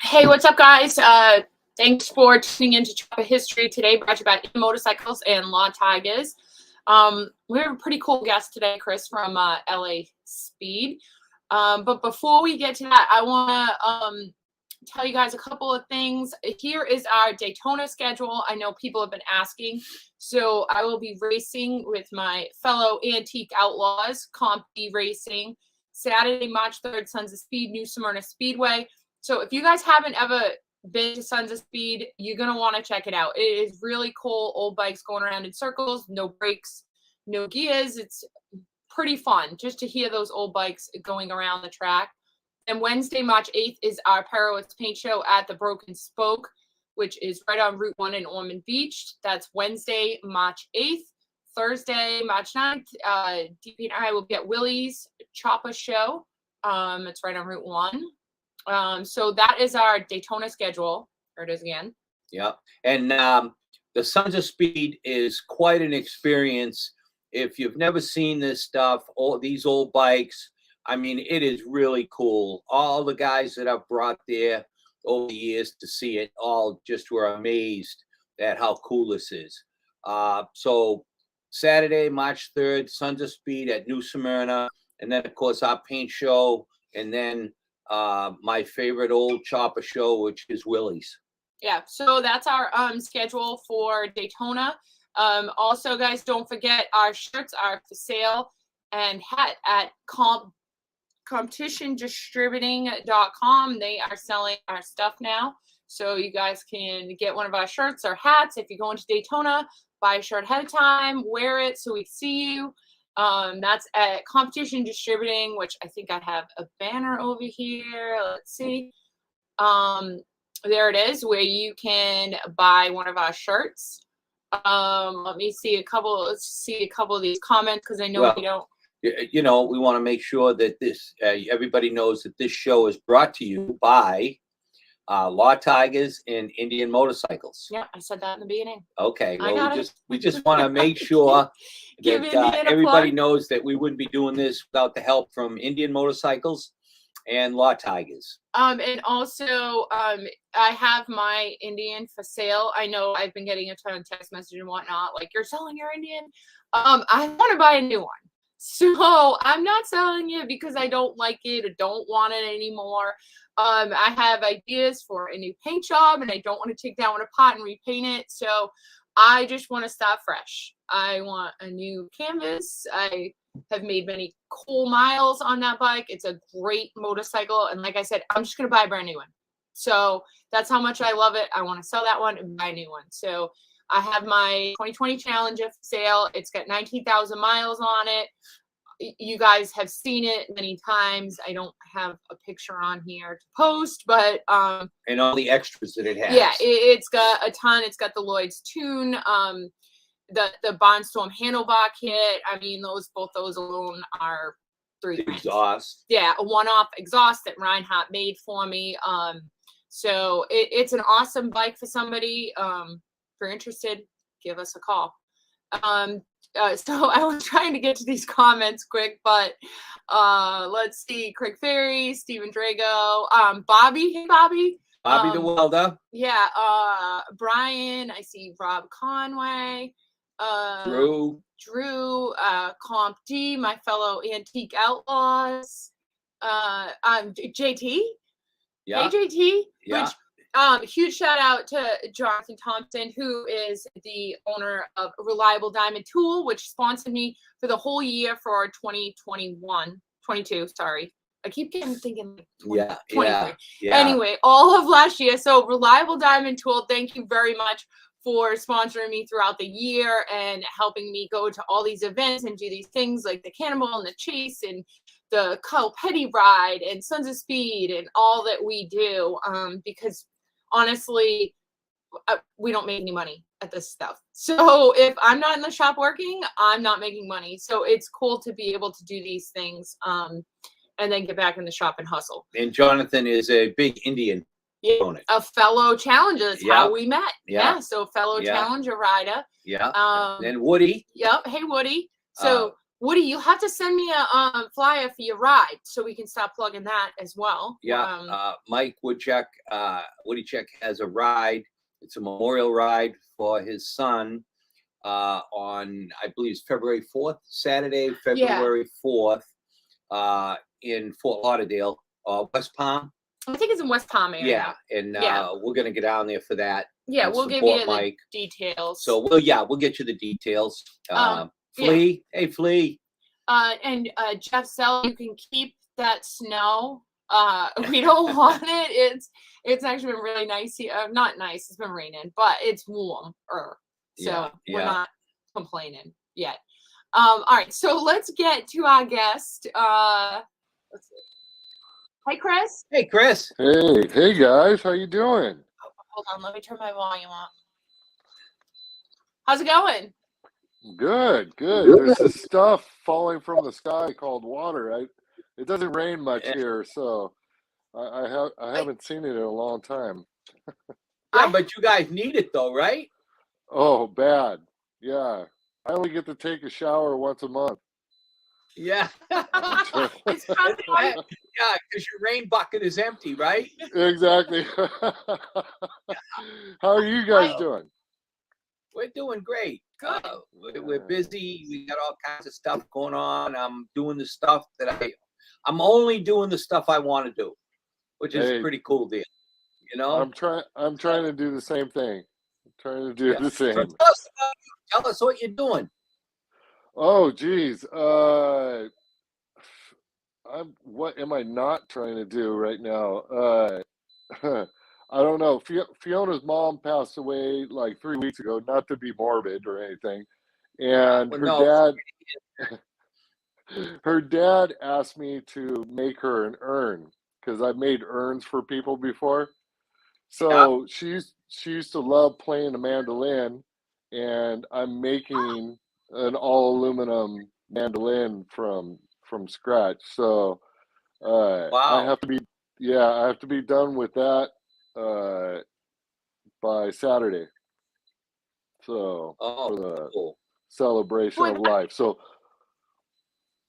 Hey, what's up, guys? Thanks for tuning in to Chopper History today, brought to you by Motorcycles and Law Tigers. We have a pretty cool guest today, Chris from LA Speed. But before we get to that, I want to tell you guys a couple of things. Here is our Daytona schedule. I know people have been asking. So I will be racing with my fellow Antique Outlaws, Comp D Racing, Saturday, March 3rd, Sons of Speed, New Smyrna Speedway. So if you guys haven't ever been to Sons of Speed, you're going to want to check it out. It is really cool. Old bikes going around in circles, no brakes, no gears. It's pretty fun just to hear those old bikes going around the track. And Wednesday, March 8th is our Perilous Paint Show at the Broken Spoke, which is right on Route 1 in Ormond Beach. That's Wednesday, March 8th. Thursday, March 9th, DP and I will be at Willie's Chopper Show. It's right on Route 1. So that is our Daytona schedule. There it is again. Yeah. And the Sons of Speed is quite an experience. If you've never seen this stuff, all these old bikes, I mean, it is really cool. All the guys that I've brought there over the years to see it all just were amazed at how cool this is. So Saturday, March 3rd, Sons of Speed at New Smyrna. And then, of course, our paint show. And then my favorite old chopper show, which is Willie's. Yeah, so that's our schedule for Daytona. Also, guys, don't forget our shirts are for sale and hat at competitiondistributing.com. They are selling our stuff now, so you guys can get one of our shirts or hats. If you're going to Daytona, buy a shirt ahead of time, wear it so we see you. That's at Competition Distributing, which I think I have a banner over here. Let's see. There it is, where you can buy one of our shirts. Let me see a couple. Let's see a couple of these comments because I know we don't. You know, we want to make sure that this everybody knows that this show is brought to you by Law Tigers and Indian Motorcycles. Yeah, I said that in the beginning. Okay, well, we just want to make sure that everybody knows that we wouldn't be doing this without the help from Indian Motorcycles and Law Tigers. And also, I have my Indian for sale. I know I've been getting a ton of text messages and whatnot, like, you're selling your Indian. I want to buy a new one. So I'm not selling it because I don't like it or don't want it anymore. I have ideas for a new paint job and I don't want to take that one apart and repaint it. So I just want to start fresh. I want a new canvas. I have made many cool miles on that bike. It's a great motorcycle. And like I said, I'm just going to buy a brand new one. So that's how much I love it. I want to sell that one and buy a new one. So I have my 2020 Challenger for sale. It's got 19,000 miles on it. You guys have seen it many times. I don't have a picture on here to post, but and all the extras that it has. Yeah, it's got a ton. It's got the Lloyd's tune, the Barnstorm handlebar kit. I mean, both those alone are $3,000. Exhaust. Yeah, a one-off exhaust that Reinhardt made for me. So it's an awesome bike for somebody. If you're interested, give us a call. So I was trying to get to these comments quick, but let's see. Craig Ferry, Stephen Drago, Bobby. Hey, Bobby. Bobby the welder. Yeah. Brian. I see Rob Conway. Drew. Comp D, my fellow Antique Outlaws. JT. Yeah. Hey, JT. Yeah. Which, huge shout out to Jonathan Thompson, who is the owner of Reliable Diamond Tool, which sponsored me for the whole year for 22, sorry. I keep thinking 23. Yeah. Anyway, all of last year. So Reliable Diamond Tool, thank you very much for sponsoring me throughout the year and helping me go to all these events and do these things like the Cannonball and the Chase and the Kyle Petty ride and Sons of Speed and all that we do, because honestly, we don't make any money at this stuff. So if I'm not in the shop working, I'm not making money. So it's cool to be able to do these things and then get back in the shop and hustle. And Jonathan is a big Indian opponent. A fellow Challenger. That's how we met. Yeah. So fellow Challenger rider. Yeah. And Woody. Yep. Hey, Woody. So Woody, you have to send me a flyer for your ride so we can start plugging that as well. Yeah, Mike Woodchuck, Woodchuck has a ride. It's a memorial ride for his son on, I believe, it's February 4th, Saturday, February 4th, in Fort Lauderdale, West Palm. I think it's in West Palm area. Yeah, and Yeah. we're gonna get down there for that. Yeah, and we'll give support you Mike. the details. So we'll get you the details. Flea, hey Flea. And Jeff Zell, you can keep that snow. We don't want it. It's actually been really nice here. Not nice. It's been raining, but it's warm. So we're not complaining yet. All right. So let's get to our guest. Let's see. Hi, Chris. Hey, Chris. Hey guys, how you doing? Hold on. Let me turn my volume up. How's it going? Good. There's this stuff falling from the sky called water. It doesn't rain much here, so I haven't seen it in a long time. Yeah, but you guys need it though, right? Oh, bad. Yeah, I only get to take a shower once a month. Yeah. It's kind of fun. Yeah, because your rain bucket is empty, right? Exactly. How are you guys doing? We're doing great. Good. We're busy. We got all kinds of stuff going on. I'm doing the stuff that I'm only doing the stuff I want to do, which is a pretty cool deal. You know, I'm trying to do the same thing. I'm trying to do the same. So tell us what you're doing. Oh, geez. What am I not trying to do right now? I don't know. Fiona's mom passed away like 3 weeks ago, not to be morbid or anything. And her dad asked me to make her an urn because I've made urns for people before. So she used to love playing the mandolin, and I'm making an all aluminum mandolin from scratch. So I have to be done with that by Saturday. So for the celebration of life. So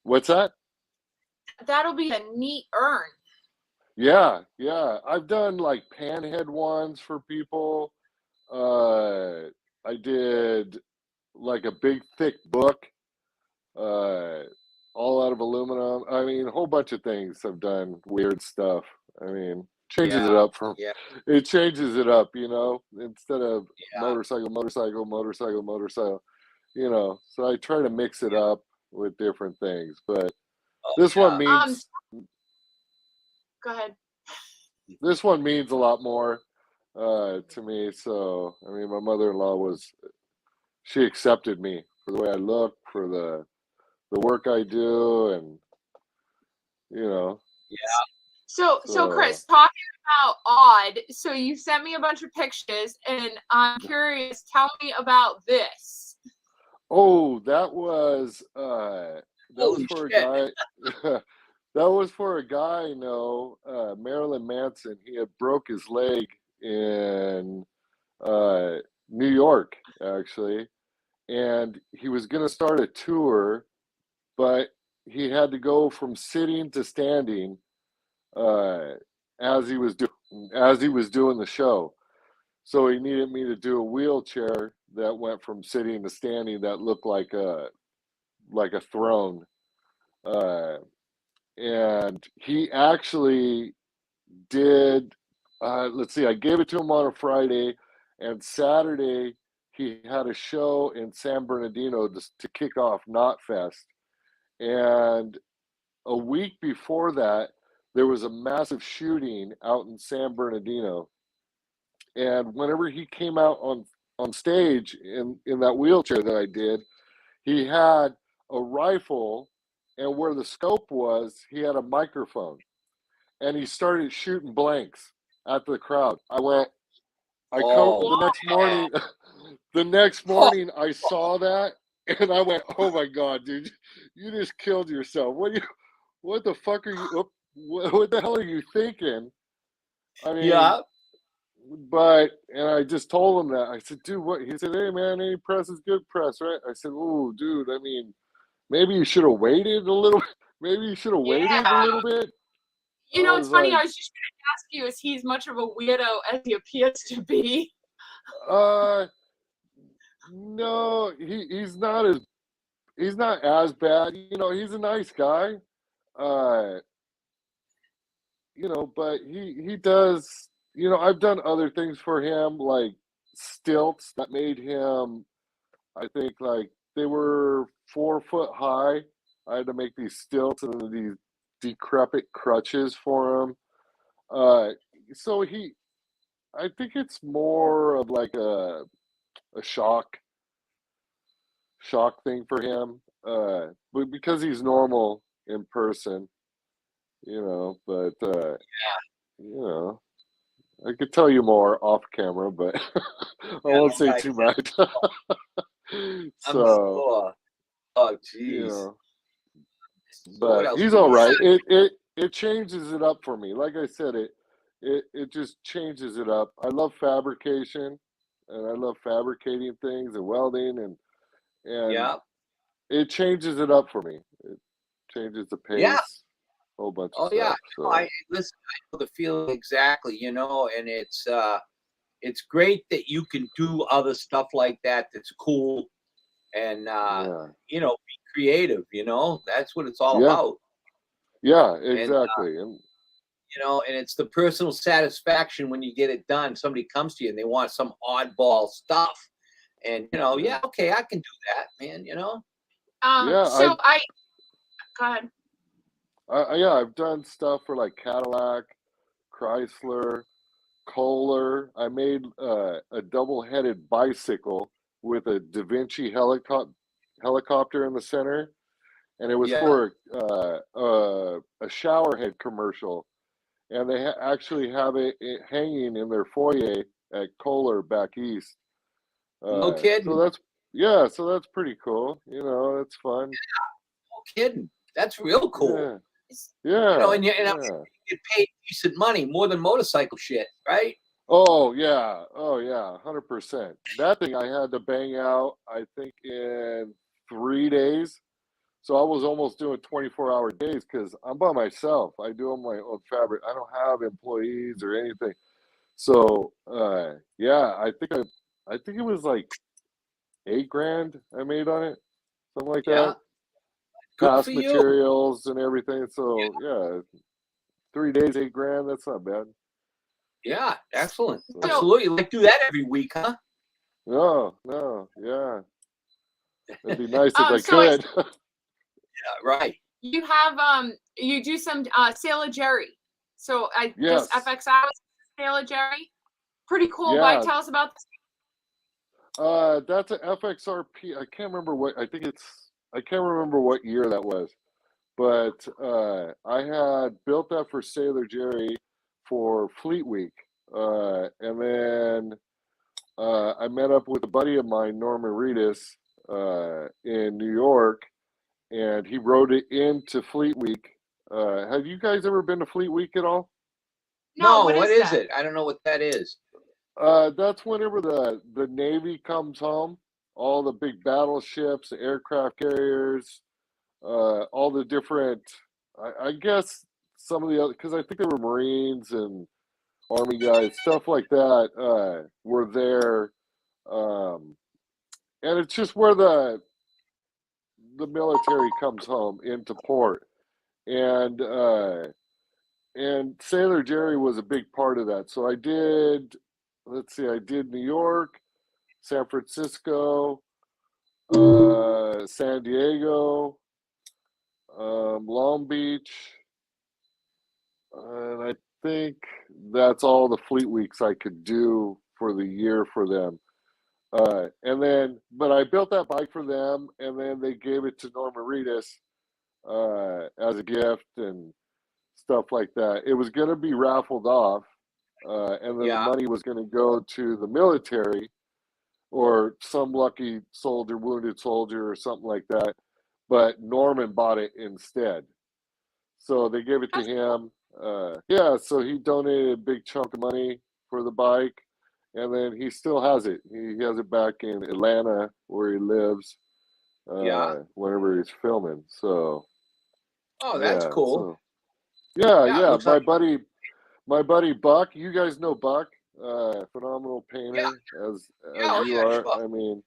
what's that? That'll be a neat urn. Yeah. I've done like panhead ones for people. I did like a big thick book, all out of aluminum. I mean, a whole bunch of things. I've done weird stuff. I mean, changes it up it changes it up, instead of motorcycle, so I try to mix it up with different things, but this one means go ahead. This one means a lot more to me. So I mean, my mother-in-law she accepted me for the way I look, for the work I do, and So Chris, talking about odd, so you sent me a bunch of pictures, and I'm curious. Tell me about this. Oh, that was for a guy. That was for a guy I know, Marilyn Manson. He had broke his leg in New York, actually, and he was going to start a tour, but he had to go from sitting to standing as he was doing the show. So he needed me to do a wheelchair that went from sitting to standing that looked like a throne. And he actually did, let's see, I gave it to him on a Friday, and Saturday he had a show in San Bernardino to kick off Knotfest. And a week before that, there was a massive shooting out in San Bernardino. And whenever he came out on stage in that wheelchair that I did, he had a rifle, and where the scope was, he had a microphone, and he started shooting blanks at the crowd. The next morning I saw that, and I went, "Oh my God, dude, you just killed yourself. What the fuck are you, what the hell are you thinking?" I mean, and I just told him that. I said, "Dude, what?" He said, "Hey man, any press is good press, right?" I said, "Oh, dude, I mean, maybe you should have waited a little. Maybe you should have waited a Yeah. little bit. You I know, it's was funny. like, I was just going to ask you, is he as much of a weirdo as he appears to be? uh, no, he's not as bad. He's a nice guy. Uh, but he does. I've done other things for him, like stilts that made him. I think like they were 4 foot high. I had to make these stilts and these decrepit crutches for him. Uh, so I think it's more of like a shock thing for him. But because he's normal in person, but you know, I could tell you more off camera, but I won't say Right. too much. I'm So, sure. Oh, you jeez. know, So what but else he's do all we right. have? It changes it up for me. Like I said, it just changes it up. I love fabrication, and I love fabricating things and welding, and Yeah. it changes it up for me. It changes the Yeah. pace, a whole bunch of Oh, yeah. stuff. No, So listen, I know the feeling exactly, and it's great that you can do other stuff like that that's cool and yeah, be creative, That's what it's all yeah, about. yeah, And exactly. And and it's the personal satisfaction when you get it done. Somebody comes to you and they want some oddball stuff. And yeah, yeah, okay, I can do that, man, yeah, So go ahead. yeah, I've done stuff for like Cadillac, Chrysler, Kohler. I made a double-headed bicycle with a Da Vinci helicopter in the center, and it was Yeah. for a shower head commercial. And they actually have it hanging in their foyer at Kohler back east. No So kidding. that's pretty cool. It's fun. No kidding. That's real cool. Yeah, yeah, And I'm yeah. sure you get paid decent money, more than motorcycle shit, right? Oh yeah, 100%. That thing I had to bang out, I think, in 3 days. So I was almost doing 24-hour days because I'm by myself. I do all my own fabric. I don't have employees or anything. So yeah, I think it was like 8 grand I made on it, something like Yeah. that. Good for Past you. materials and everything. So yeah, 3 days, 8 grand. That's not bad. Yeah. Excellent. So, So, Absolutely. Like do that every week, huh? no, yeah. It'd be nice if I so could. Yeah, right. you have you do some Sailor Jerry. So this Yes. FXI was Sailor Jerry. Pretty cool Yeah. bike. Tell us about this. That's an FXRP. I can't remember I can't remember what year that was, but I had built that for Sailor Jerry for Fleet Week, and then I met up with a buddy of mine, Norman Reedus, in New York, and he rode it into Fleet Week. Have you guys ever been to Fleet Week at all? No, What is that? it? I don't know what that is. That's whenever the Navy comes home, all the big battleships, the aircraft carriers, all the different. I guess some of the other, because I think there were Marines and Army guys, stuff like that, were there, and it's just where the military comes home into port, and Sailor Jerry was a big part of that. So I did. Let's see, I did New York, San Francisco, San Diego, Long Beach, and I think that's all the Fleet Weeks I could do for the year for them. But I built that bike for them, and then they gave it to Norman Reedus as a gift and stuff like that. It was going to be raffled off, and then the money was going to go to the military or some lucky soldier, wounded soldier, or something like that. But Norman bought it instead. So they gave it to him. So he donated a big chunk of money for the bike. And then he still has it. He has it back in Atlanta where he lives. whenever he's filming. So Oh, that's yeah, cool. so yeah, Yeah, it yeah. looks like My buddy Buck. You guys know Buck, phenomenal yeah, painter as oh you yeah, are. sure. I mean,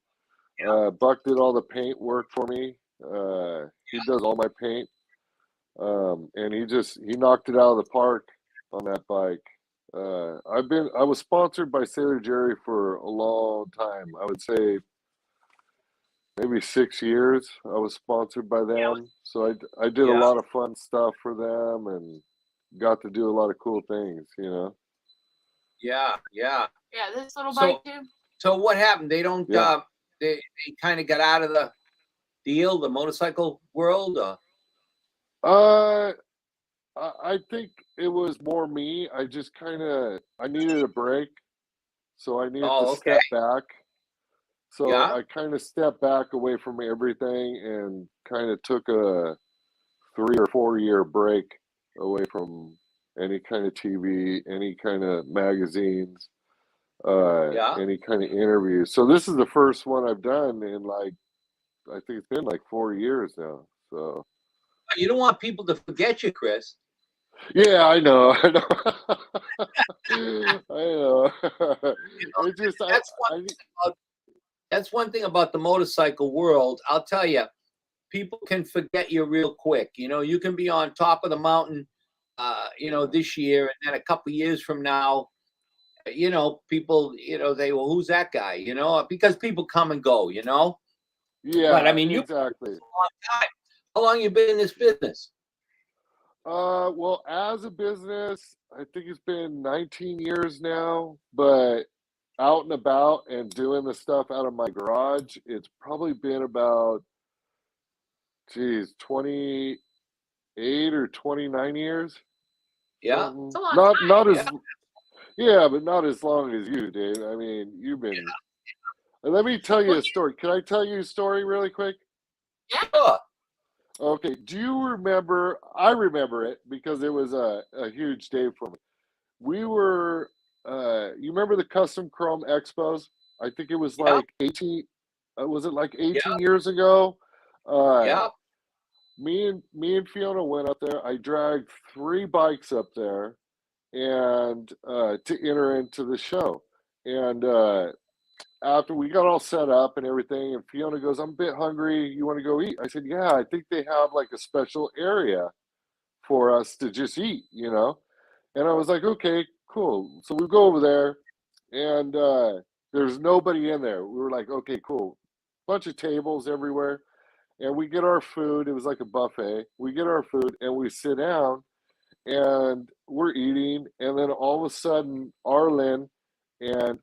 Yeah, Buck did all the paint work for me. He does all my paint, and he knocked it out of the park on that bike. I was sponsored by Sailor Jerry for a long time. I would say maybe 6 years. I was sponsored by them, so I did a yeah, lot of fun stuff for them and got to do a lot of cool things. yeah, yeah. Yeah, this little So, bike too. so what happened? They don't. Yeah. They kind of got out of the deal, the motorcycle world. Uh, I think it was more me. I needed a break, so I needed to Oh, okay. step back. So Yeah, I kind of stepped back away from everything and kind of took a 3 or 4 year break away from any kind of TV, any kind of magazines, yeah. any kind of interviews. So this is the first one I've done in I think it's been like 4 years now. So You don't want people to forget you, Chris. yeah, I know, I know, I know. You know, It just that's one. That's one thing about the motorcycle world. I'll tell you, people can forget you real quick. You can be on top of the mountain, this year, and then a couple years from now, people, they, well, who's that guy? Because people come and go. But I yeah, mean, you've been doing exactly. this a long time. How long you been in this business? Well, as a business, I think it's been 19 years now, but out and about and doing the stuff out of my garage, it's probably been about, 28 or 29 years. Yeah, Something. It's a long Not time. as, yeah, but not as long as you, Dave. I mean, you've been. Let me tell you Well, a story. Can I tell you a story really quick? yeah. sure. Okay. Do you remember? I remember it because it was a huge day for me. We were, you remember the Custom Chrome Expos? I think it was Yeah, like 18, was it like yeah, 18 years ago? Uh, yeah, me and Fiona went up there. I dragged 3 bikes up there and to enter into the show. And after we got all set up and everything, and Fiona goes, "I'm a bit hungry. You want to go eat?" I said, "Yeah, I think they have like a special area for us to just eat." And I was like, "Okay, cool." So we go over there, and there's nobody in there. We were like, "Okay, cool." Bunch of tables everywhere, and we get our food. It was like a buffet. We get our food, and we sit down, and we're eating, and then all of a sudden, Arlen and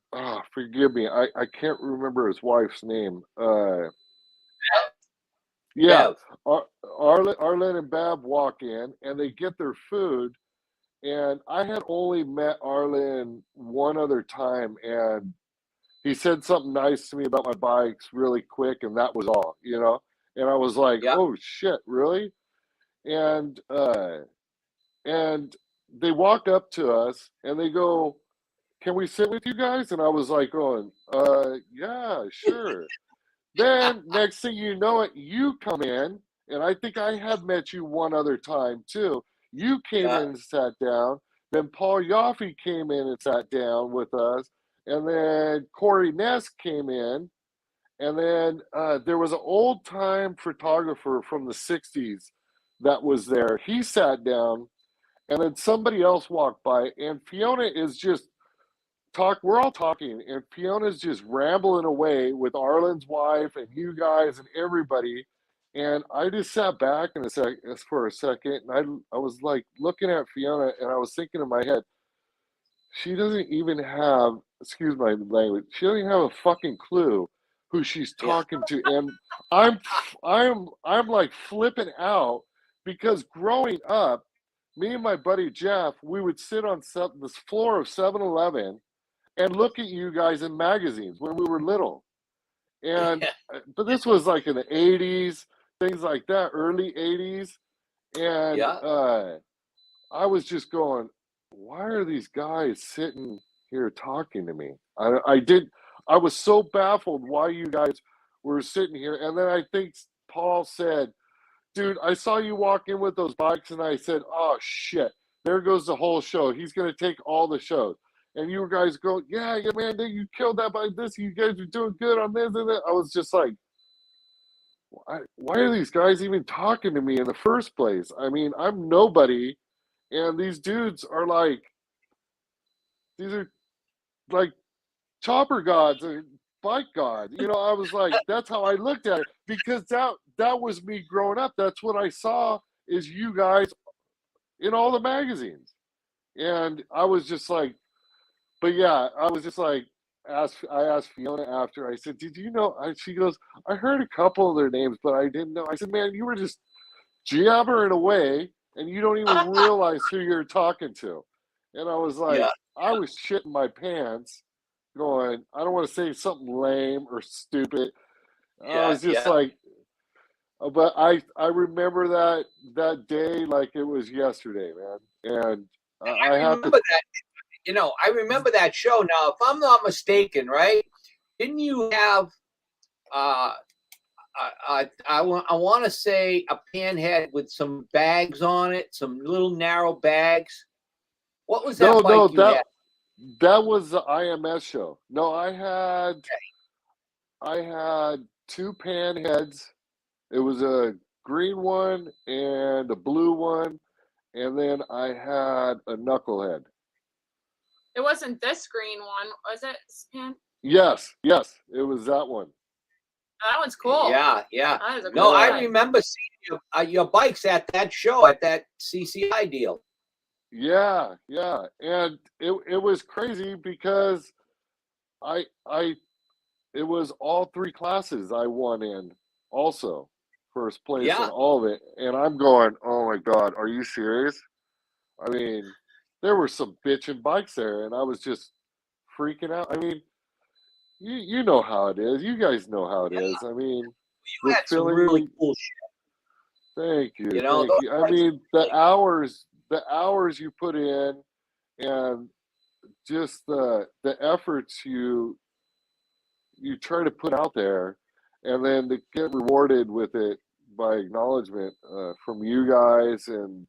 forgive me, I can't remember his wife's name. Yeah, Bev. Arlen and Bab walk in, and they get their food, and I had only met Arlen one other time, and he said something nice to me about my bikes really quick, and that was all. And I was like, Yeah, "Oh shit, really?" And and they walk up to us, and they go, "Can we sit with you guys?" And I was like, going, yeah, sure." Then next thing you know it, you come in, and I think I had met you one other time too. You came yeah, in and sat down. Then Paul Yaffe came in and sat down with us. And then Corey Ness came in. And then there was an old time photographer from the 60s that was there. He sat down. And then somebody else walked by. And Fiona is just we're all talking, and Fiona's just rambling away with Arlen's wife and you guys and everybody. And I just sat back for a second, and I was like looking at Fiona, and I was thinking in my head, she doesn't even have, excuse my language, she doesn't even have a fucking clue who she's yeah, talking to. And I'm I'm like flipping out because growing up, me and my buddy Jeff, we would sit on this floor of 7-Eleven and look at you guys in magazines when we were little. And yeah, but this was like in the 80s, things like that, early 80s. And yeah. I was just going, why are these guys sitting here talking to me? I was so baffled why you guys were sitting here. And then I think Paul said, dude, I saw you walk in with those bikes, and I said, oh, shit, there goes the whole show. He's going to take all the shows. And you guys go, yeah, man, you killed that by this. You guys are doing good on this and that. I was just like, why are these guys even talking to me in the first place? I mean, I'm nobody, and these dudes are like, these are like chopper gods or bike gods. You know, I was like, that's how I looked at it, because that was me growing up. That's what I saw, is you guys in all the magazines. And I was just like, but yeah, I was just like, I asked Fiona after. I said, did you know? She goes, I heard a couple of their names, but I didn't know. I said, man, you were just jabbering away, and you don't even realize who you're talking to. And I was like, Yeah. I was shitting my pants going, I don't want to say something lame or stupid. I was just like, but I remember that day like it was yesterday, man. And I remember that. You know, I remember that show. Now, if I'm not mistaken, right? Didn't you have I want to say a panhead with some bags on it, some little narrow bags? What was that bike you had? That was the IMS show. No, I had two panheads. It was a green one and a blue one, and then I had a knucklehead. It wasn't this green one, was it, Span? Yes, it was that one. That one's cool. Yeah. That is a No, cool I bike. remember seeing your bikes at that show, at that CCI deal. Yeah, and it was crazy because it was all three classes I won in also, first place in all of it, and I'm going, oh my God, are you serious? I mean, there were some bitchin' bikes there, and I was just freaking out. I mean, you know how it is. You guys know how it is. I mean, You had some really cool shit. Thank you. You know, thank you. I mean, the hours you put in, and just the efforts you try to put out there, and then to get rewarded with it by acknowledgement from you guys and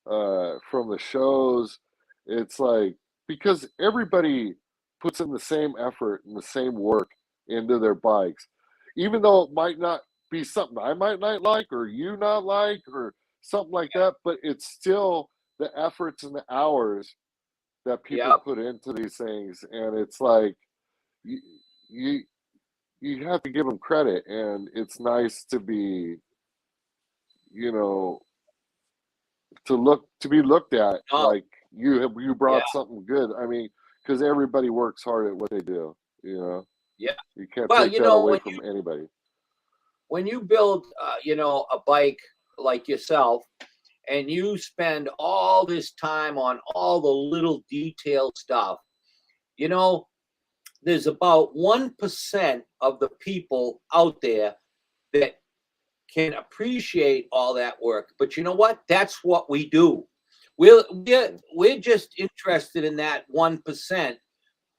from the shows. It's like, because everybody puts in the same effort and the same work into their bikes, even though it might not be something I might not like or you not like or something like that, but it's still the efforts and the hours that people put into these things, and it's like you have to give them credit, and it's nice to be, you know, to be looked at like you brought something good. I mean, because everybody works hard at what they do, you know. Yeah, you can't take that away from anybody. When you build, you know, a bike like yourself, and you spend all this time on all the little detailed stuff, you know, there's about 1% of the people out there that can appreciate all that work. But you know what? That's what we do. We're just interested in that 1%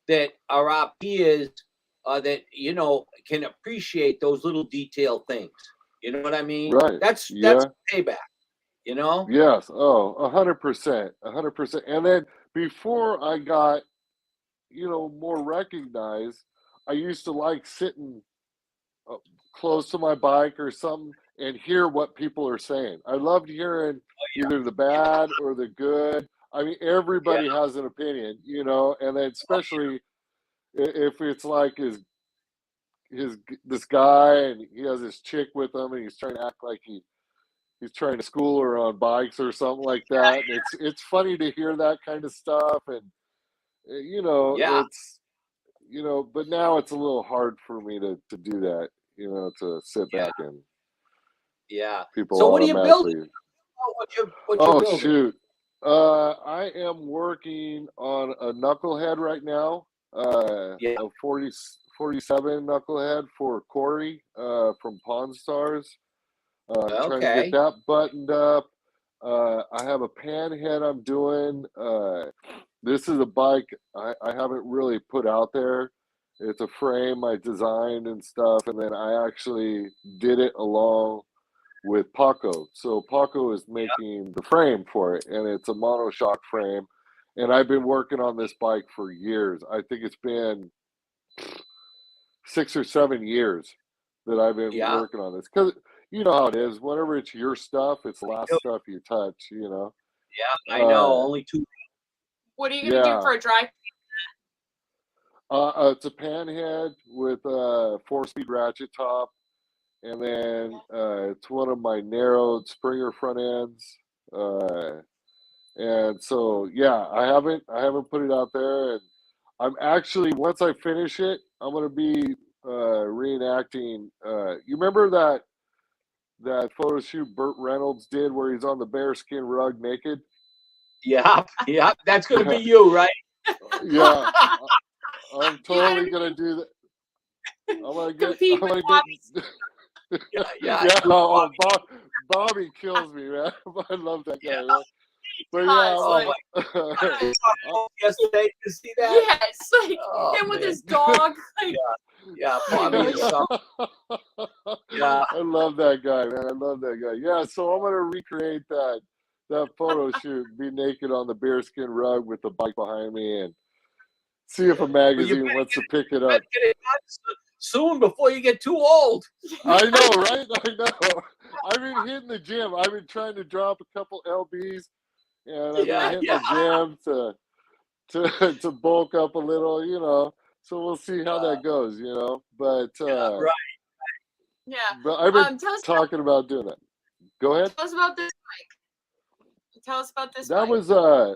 that are our peers that, you know, can appreciate those little detailed things. You know what I mean? Right. That's payback. You know? Yes. Oh, 100%. 100%. And then before I got, you know, more recognized, I used to like sitting close to my bike or something and hear what people are saying. I loved hearing either the bad or the good. I mean, everybody has an opinion, you know, and then especially if it's like this guy and he has this chick with him and he's trying to act like he's trying to school her on bikes or something like that. And it's funny to hear that kind of stuff, and you know, it's, you know, but now it's a little hard for me to do that, you know, to sit back and people. So what are you building? Oh, shoot. I am working on a knucklehead right now. A 47 knucklehead for Corey from Pawn Stars. Trying to get that buttoned up. I have a panhead I'm doing. This is a bike I haven't really put out there. It's a frame I designed and stuff, and then I actually did it along with Paco. So Paco is making the frame for it, and it's a monoshock frame. And I've been working on this bike for years. I think it's been 6 or 7 years that I've been Yeah. working on this. Because you know how it is. Whenever it's your stuff, it's the last know. stuff you touch. You know. Yeah, I know. Only two. What are you gonna do Yeah. for a dry? It's a panhead with a 4-speed ratchet top, and then it's one of my narrowed Springer front ends. And so yeah, I haven't put it out there, and I'm actually, once I finish it, I'm gonna be reenacting. You remember that photo shoot Burt Reynolds did where he's on the bearskin rug naked? Yeah, yeah. That's gonna be Yeah, you, right? yeah. I'm You gotta totally gonna do that. I'm gonna compete with Bobby. Yeah, yeah. Yeah. Oh, Bobby kills me, man. I love that guy, Yeah. man. But yeah, does, Oh like, my! God. I saw yesterday to see that. Yes, like Oh him with man. his dog. Like, Yeah, Bobby is something. Yeah. I love that guy, man. I love that guy. Yeah, so I'm gonna recreate that photo shoot, be naked on the bearskin rug with the bike behind me, and see if a But you magazine wants to pick it better up. get it done soon before you get too old. I know, right? I know. I've been hitting the gym. I've been trying to drop a couple lbs, and I've been Yeah, hitting yeah. the gym to bulk up a little, you know. So we'll see how that goes, you know. But Yeah, right. yeah. but I've been Tell us talking about doing that. Go ahead. about this bike. Tell us about this That bike. was I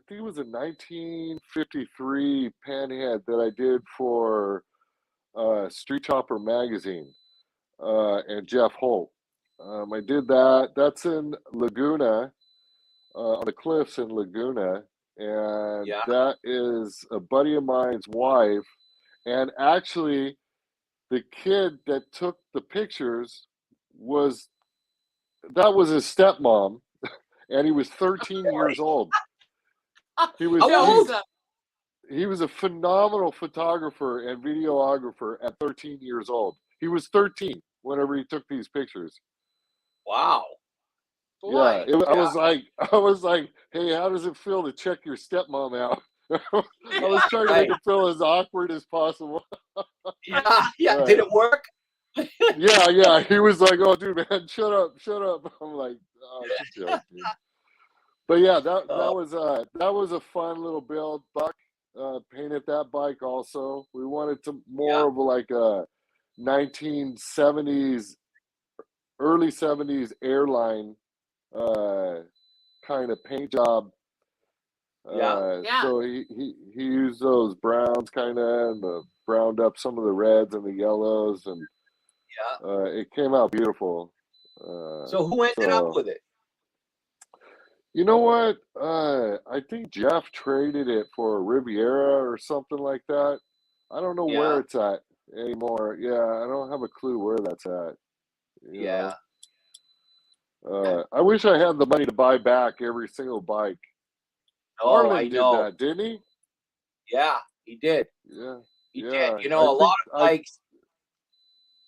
think it was a 1953 panhead that I did for Street Chopper magazine and Jeff Holt. I did that. That's in Laguna, on the cliffs in Laguna, and Yeah. that is a buddy of mine's wife. And actually, the kid that took the pictures was his stepmom, and he was 13 years old. He was How That old? was, he was a phenomenal photographer and videographer at 13 years old. He was 13 whenever he took these pictures. Wow. boy. Yeah, I was like, hey, how does it feel to check your stepmom out? I was trying to make it feel as awkward as possible. Yeah, yeah. Right. Did it work? Yeah. He was like, oh, dude, man, shut up. I'm like, oh, just joking. But yeah, that was a fun little build. Buck painted that bike also. We wanted to more of like a 1970s, early 70s airline kind of paint job. Yeah. So he used those browns kind of, and browned up some of the reds and the yellows, and Yeah. it came out beautiful. So who ended up with it? You know what? I think Jeff traded it for a Riviera or something like that. I don't know where Yeah. it's at anymore. Yeah, I don't have a clue where that's at. you Yeah. know. I wish I had the money to buy back every single bike. Oh, Harlan I did know. that, didn't he? Yeah, he did. Yeah. He Yeah. did. You know, I think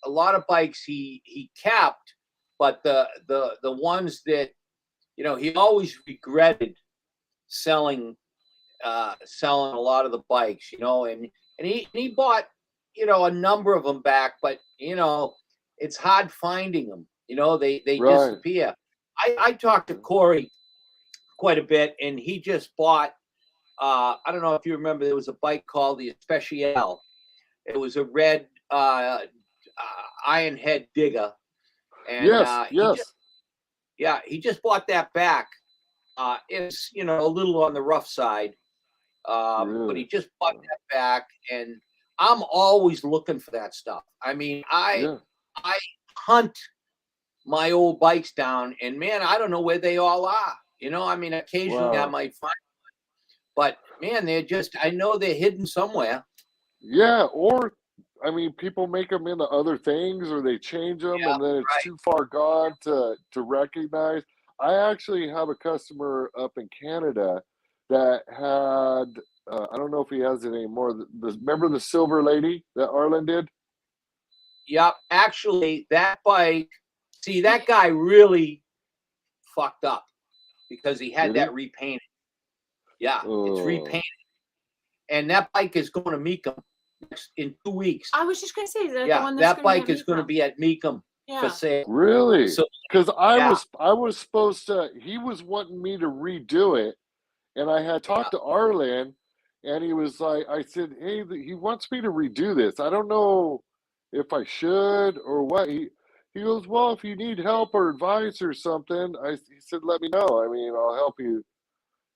a lot of bikes he kept, but the ones that, you know, he always regretted selling selling a lot of the bikes, you know, and he bought, you know, a number of them back, but you know, it's hard finding them. You know, they Right. disappear. I talked to Corey quite a bit, and he just bought. I don't know if you remember, there was a bike called the Especial. It was a red iron head digger, and Yes. he just bought that back. It's, you know, a little on the rough side, but Really? he just bought that back, and I'm always looking for that stuff. I mean, Yeah. I hunt my old bikes down, and man, I don't know where they all are. You know, I mean, occasionally I Wow. might find, but man, I know they're hidden somewhere. Yeah, or I mean, people make them into other things, or they change them, Yeah, and then it's right. too far gone to recognize. I actually have a customer up in Canada that had I don't know if he has it anymore. Remember the silver lady that Arlen did? Yep. Actually, that bike, see, that guy really fucked up because he had Did he? that repainted. Yeah, it's Oh. repainted. And that bike is going to Mecum in 2 weeks. I was just gonna say, is that the Yeah, one that's that gonna be bike at is going to Mecum? be at Mecum for Yeah. sale. Really? So Because yeah. I was supposed to. He was wanting me to redo it, and I had talked to Arlen, and he was like, I said, hey, he wants me to redo this. I don't know if I should or what. He goes, well, if you need help or advice or something, he said, let me know. I mean, I'll help you.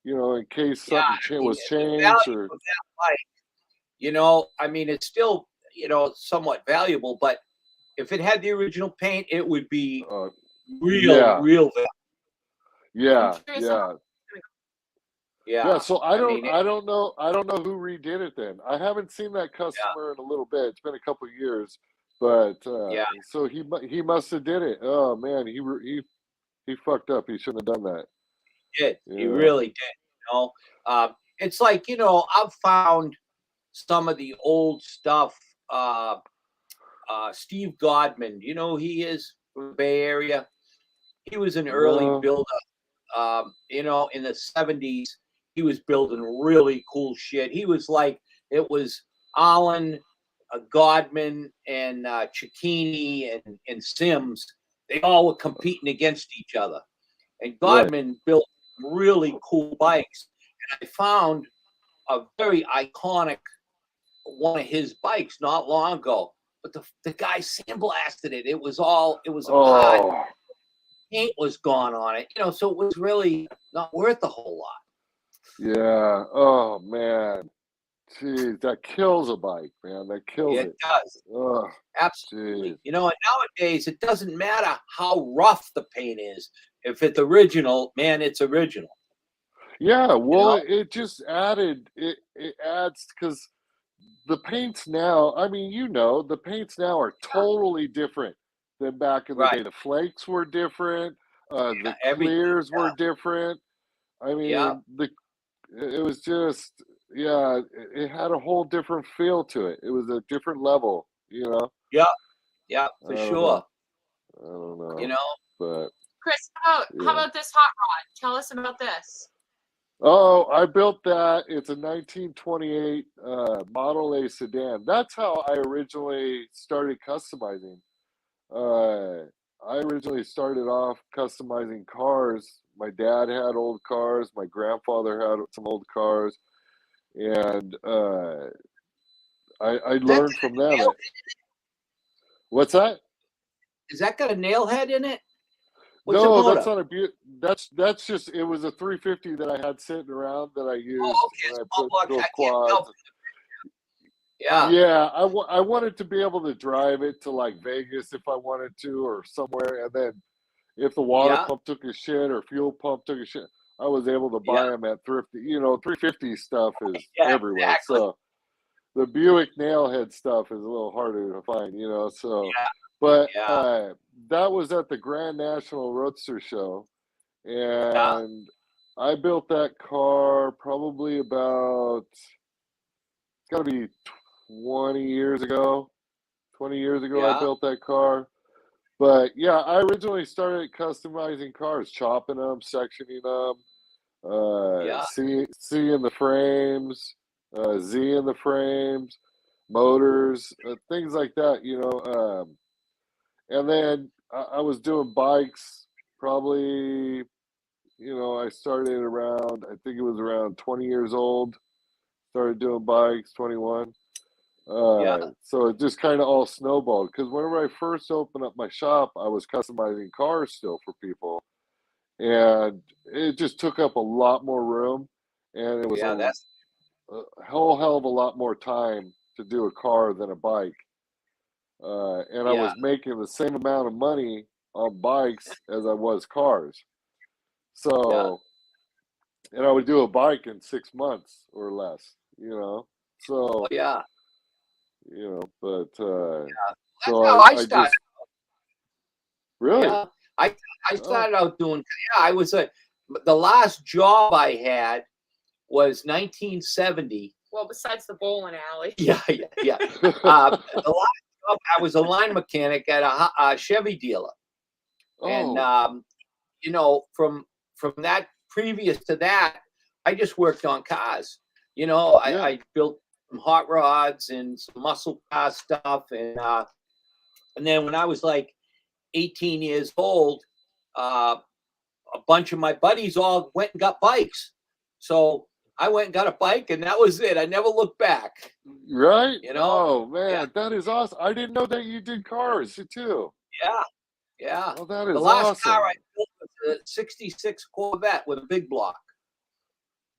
You know, in case Yeah, something I mean, was the changed value or of that bike, you know, I mean, it's still, you know, somewhat valuable, but if it had the original paint, it would be yeah, real value. yeah, I'm curious how yeah. Yeah. Yeah, so I mean, don't know who redid it then. I haven't seen that customer in a little bit. It's been a couple of years, but yeah, so he must have did it. Oh man, he fucked up. He shouldn't have done that. he did. He Yeah. really did. You know, it's like, you know, I've found some of the old stuff. Steve Godman, you know, who he is from the Bay Area. He was an early No. builder. You know, in the 70s, he was building really cool shit. He was like, it was Allen, Godman, and Cicchini and Sims. They all were competing against each other. And Godman built really cool bikes. And I found a very iconic one of his bikes not long ago. But the guy sandblasted it. It was a pod. Oh, Paint was gone on it, you know, so it was really not worth a whole lot. yeah. Oh man. Jeez, that kills a bike, man. That kills It it. does. Oh, Absolutely. jeez. You know, and nowadays it doesn't matter how rough the paint is. If it's original, man, it's original. Yeah, well, know? it just added it adds because the paints now, I mean, you know, the paints now are totally different than back in the day. Right. The flakes were different, the Everything. clears Yeah. were different. I Yeah. mean, it was just yeah, it had a whole different feel to it. It was a different level, you know. Yeah. Yeah, I for don't sure. know. I don't know. You know, But Chris, how yeah. about this hot rod? Tell us about this. Oh, I built that. It's a 1928 Model A sedan. That's how I originally started customizing. I originally started off customizing cars. My dad had old cars. My grandfather had some old cars, and I learned from them. What's that? is that got a nail head in it? What's No, the that's motor? not a that's just it was a 350 that I had sitting around that I used Oh, okay. and I Small put block. those I can't quads. tell. Yeah. Yeah, I wanted to be able to drive it to like Vegas if I wanted to or somewhere, and then if the water Yeah. pump took a shit or fuel pump took a shit, I was able to buy Yeah. them at thrifty. You know, 350 stuff is Yeah, everywhere. exactly. So the Buick nailhead stuff is a little harder to find, you know. So, Yeah. but Yeah. that was at the Grand National Roadster Show, Yeah. and I built that car probably about it's got to be 20 years ago. 20 years ago, I Yeah. built that car. But yeah, I originally started customizing cars, chopping them, sectioning them, Yeah. C in the frames, Z in the frames, motors, things like that, you know. And then I was doing bikes probably, you know, I started around, I think it was around 20 years old, started doing bikes, 21. Yeah. So it just kind of all snowballed because whenever I first opened up my shop, I was customizing cars still for people, and it just took up a lot more room, and it was Yeah. That's a whole hell of a lot more time to do a car than a bike. And I yeah. was making the same amount of money on bikes as I was cars. So, and I would do a bike in 6 months or less, you know. So, Yeah. you know, but That's so how I I started. just really. Yeah. I Oh, started out doing. Yeah. I was the last job I had was 1970. Well, besides the bowling alley. Yeah. I was a line mechanic at a Chevy dealer. And from that, previous to that, I just worked on cars. I built some hot rods and some muscle car stuff, and then when I was like 18 years old, a bunch of my buddies all went and got bikes. So I went and got a bike, and that was it. I never looked back. Right? Oh man, that is awesome. I didn't know that you did cars too. Yeah. Oh, that is the last awesome. car I built was a '66 Corvette with a big block.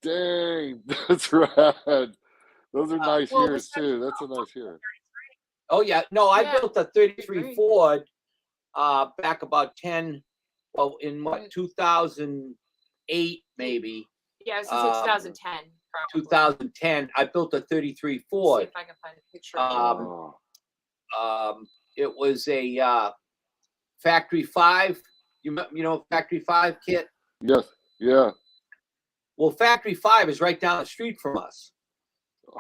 Dang, that's rad. Those are nice well, years too. That's a nice year. Oh yeah, no, I Yeah. built a '33 Ford back about 2008 maybe. Yeah, it was 2010. Probably. 2010. I built a '33 See Ford. if I can find a picture. of it. It was a Factory 5. You know Factory 5 kit. Yes. Yeah. Well, Factory 5 is right down the street from us.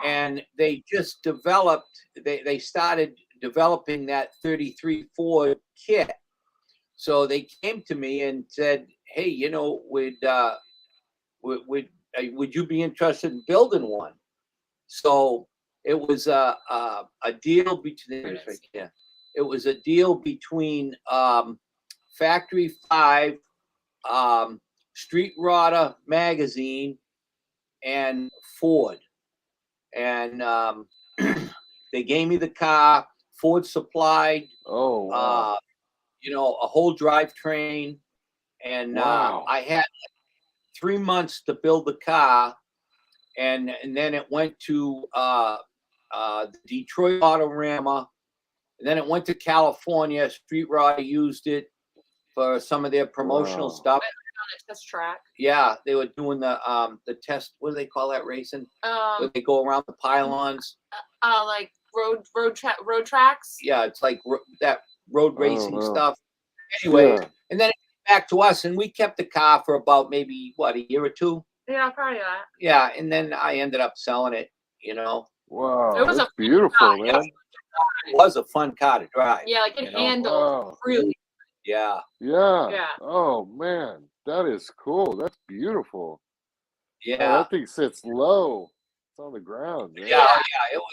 And they just developed, they started developing that '33 Ford kit. So they came to me and said, hey, would you be interested in building one? So it was a deal between, right there. It was a deal between Factory 5, Street Rodder Magazine, and Ford. And they gave me the car. Ford supplied, Oh, wow. a whole drivetrain, and Wow. I had 3 months to build the car, and then it went to the Detroit Autorama, and then it went to California. Street Rodder used it for some of their promotional Wow. stuff. On a test track. Yeah, they were doing the test. What do they call that racing? Where they go around the pylons. Like road tracks. Yeah, it's like that road racing wow. stuff. Anyway, Yeah. and then it came back to us, and we kept the car for about maybe a year or two. Yeah, probably that. Yeah, and then I ended up selling it. Wow. It was That's a beautiful, car, man. yeah. It was a fun car to drive. Yeah, like it You know? handled Wow. really. Yeah, Yeah. Yeah. Oh man, that is cool. That's beautiful. yeah, That thing sits low. It's on the ground, man. yeah.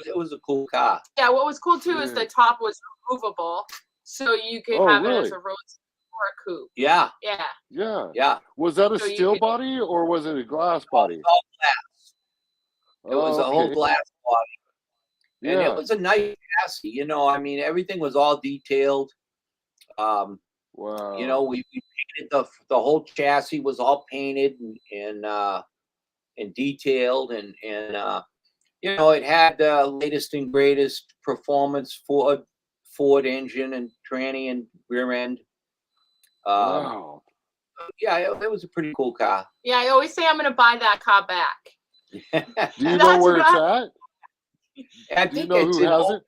It was a cool car. Yeah, what was cool too is Yeah. the top was removable, so you could Oh, have it as really? a road or a coupe. Yeah, Yeah. Yeah. yeah. Was that a So you steel could- body or was it a glass body? All glass. It was Oh, a whole okay. glass body. And Yeah. it was a nice chassis. I mean, everything was all detailed. Wow. We painted the whole chassis was all painted and detailed, and it had the latest and greatest performance Ford engine and tranny and rear end. Wow. Yeah, it was a pretty cool car. Yeah, I always say I'm gonna buy that car back. Do you know That's where it's right. at? I Do you think know it's who in has it?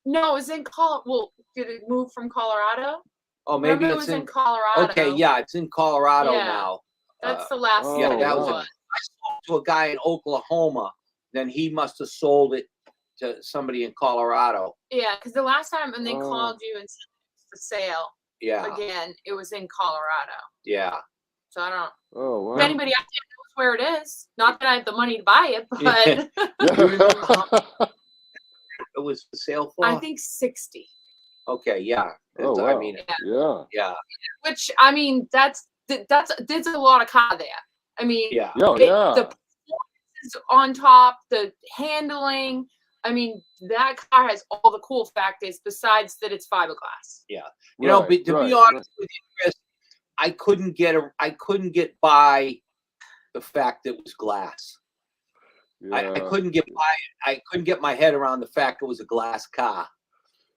No, it's in Well, did it move from Colorado? Oh, maybe Remember it it's was in Colorado. Okay, yeah, it's in Colorado Yeah. now. That's the last Oh, Yeah, one. that was wow. I spoke to a guy in Oklahoma. Then he must have sold it to somebody in Colorado. Yeah, because the last time when they Oh. called you and said it was for sale Yeah, again, it was in Colorado. yeah. So I don't. Oh, wow. If anybody out there knows where it is, not that I have the money to buy it, but It was for sale for. I think 60. Okay, yeah. Oh, I wow. mean, Yeah. yeah, Which I mean, that's a lot of car there. I mean, yeah. Yeah, it- yeah. the performance on top, the handling. I mean, that car has all the cool factors besides that it's fiberglass. To Right, be right, honest with you, Chris, I couldn't get by the fact that it was glass. right. I couldn't get by. I couldn't get my head around the fact it was a glass car.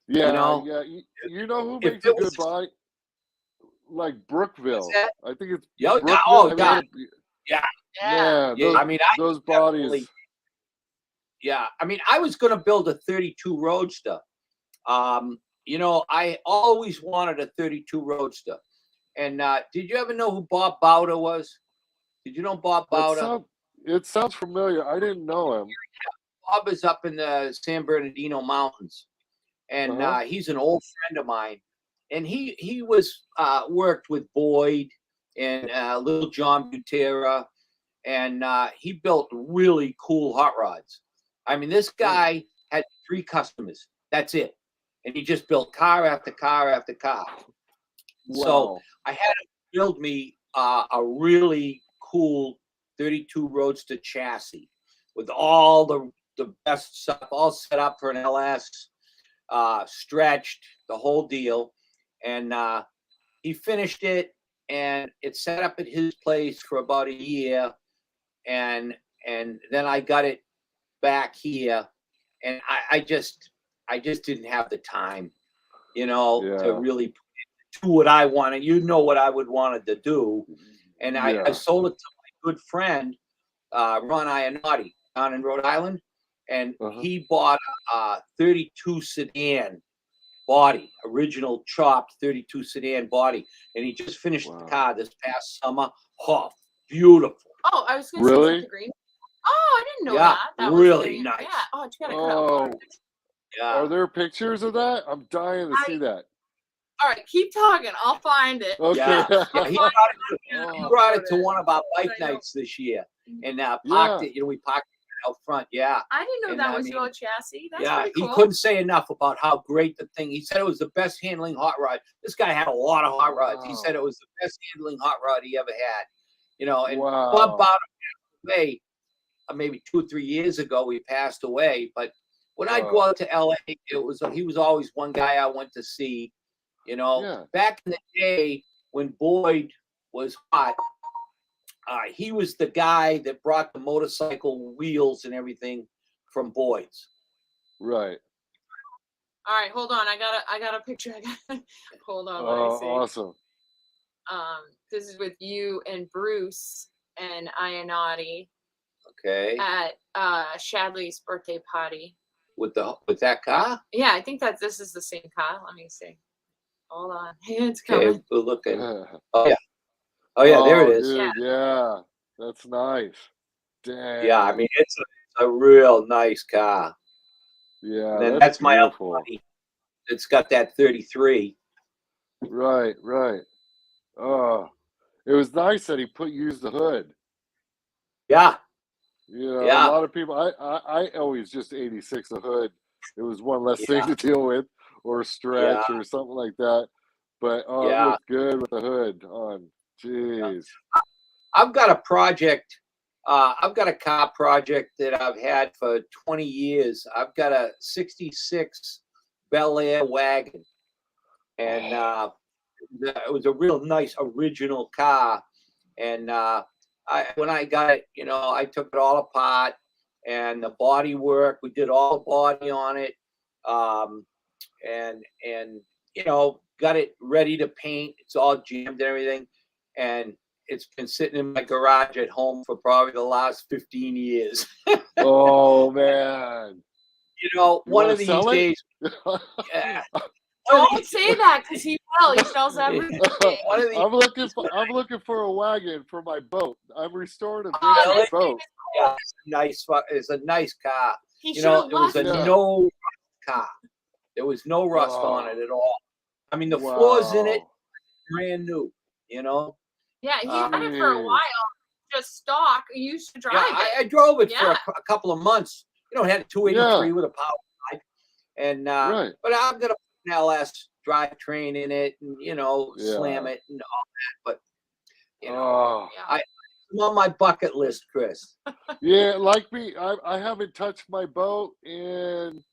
Yeah, know? yeah. You know who If makes a it good was- buy? Like Brookville. that? I think it's Yeah, Brookville. oh, Have yeah. you ever- Yeah. Man, Yeah, those, I mean, those definitely- bodies. Yeah, I mean, I was going to build a 32 Roadster. I always wanted a 32 Roadster. And did you ever know who Bob Bowder was? Did you know Bob That Bowder? It sounds familiar. I didn't know him. Bob is up in the San Bernardino Mountains, and Uh-huh. he's an old friend of mine. And he was worked with Boyd and Little John Butera, and he built really cool hot rods. I mean, this guy had 3 customers. That's it, and he just built car after car after car. So Wow. I had him build me a really cool 32 Roadster chassis with all the best stuff, all set up for an LS, stretched, the whole deal. And he finished it, and it set up at his place for about a year. And then I got it back here, and I just didn't have the time, to Yeah. really do what I wanted. You know what I would wanted to do. And I Yeah. sold it to my good friend, Ron Iannotti, down in Rhode Island. And Uh-huh. he bought a 32 sedan body, original chopped 32 sedan body. And he just finished the Wow. car this past summer. Oh, beautiful. Oh, I was going to say Really? the green. Oh, I didn't know Yeah, that. That was really green. nice. Yeah. Oh, you gotta cut out more. Oh, Yeah. are there pictures of that? I'm dying to see that. All right, keep talking. I'll find it. Okay. Yeah. Yeah, he Oh, brought it to one of our bike I know. nights this year, and parked Yeah. it. We parked it out front. Yeah. I didn't know And that I was mean, your chassis. That's Yeah, pretty he cool. couldn't say enough about how great the thing. He said it was the best handling hot rod. This guy had a lot of hot rods. He said Wow. it was the best handling hot rod he ever had. And Bob Wow. Bottom passed away maybe 2 or 3 years ago. He passed away. But when I'd go Wow. out to LA, he was always one guy I went to see. Yeah. Back in the day when Boyd was hot, he was the guy that brought the motorcycle wheels and everything from Boyd's. Right. All right, hold on. I got a picture. Hold on. Let me Oh, see. awesome. This is with you and Bruce and Iannotti Okay. at Shadley's birthday party. With that car? Yeah, I think this is the same car. Let me see. Hold on. It's coming. Okay, we're looking. Oh yeah, there it is. Dude, yeah. That's nice. Damn. Yeah, I mean it's a real nice car. Yeah, And then that's that's my other beautiful. buddy. It's got that 33. Right, right. Oh, it was nice that he used the hood. Yeah, A Yeah. lot of people. I always just 86 the hood. It was one less thing Yeah. to deal with, or stretch, or something like that. But it Yeah. looked good with the hood on. Jeez. I've got a project. I've got a car project that I've had for 20 years. I've got a 66 Bel Air wagon. And it was a real nice original car. And when I got it, I took it all apart, and the body work, we did all the body on it, and got it ready to paint. It's all jammed and everything, and it's been sitting in my garage at home for probably the last 15 years. Oh man. One wanna of these sell it? days, yeah, Don't say that because he will. He sells everything. one of these, I'm looking for a wagon for my boat. I'm restoring a Oh, vintage boat. yeah, it's a nice car. He It should have was a left. Yeah. no rust car. There was no rust on it at all. I mean, the floors in it, Wow. brand new. Yeah, he had it for a Jeez. while. Just stock. You used to drive Yeah, it. I drove it for Yeah. a couple of months. Had a 283 with a power bike, and Right. but I'm gonna put an LS drivetrain in it, and slam Yeah. it and all that. But Oh. Yeah. it's on my bucket list, Chris. Yeah, like me, I haven't touched my boat in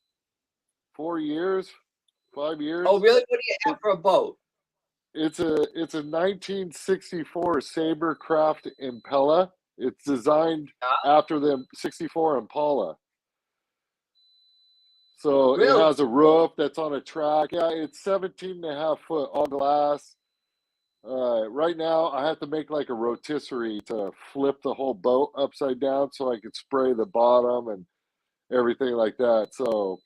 4 years, 5 years. Oh, really? What do you have for a boat? It's a 1964 Sabercraft Impala. It's designed after the 64 Impala. So Really? it has a roof that's on a track. Yeah, it's 17 and a half foot, all glass. Right now, I have to make like a rotisserie to flip the whole boat upside down so I could spray the bottom and everything like that. So,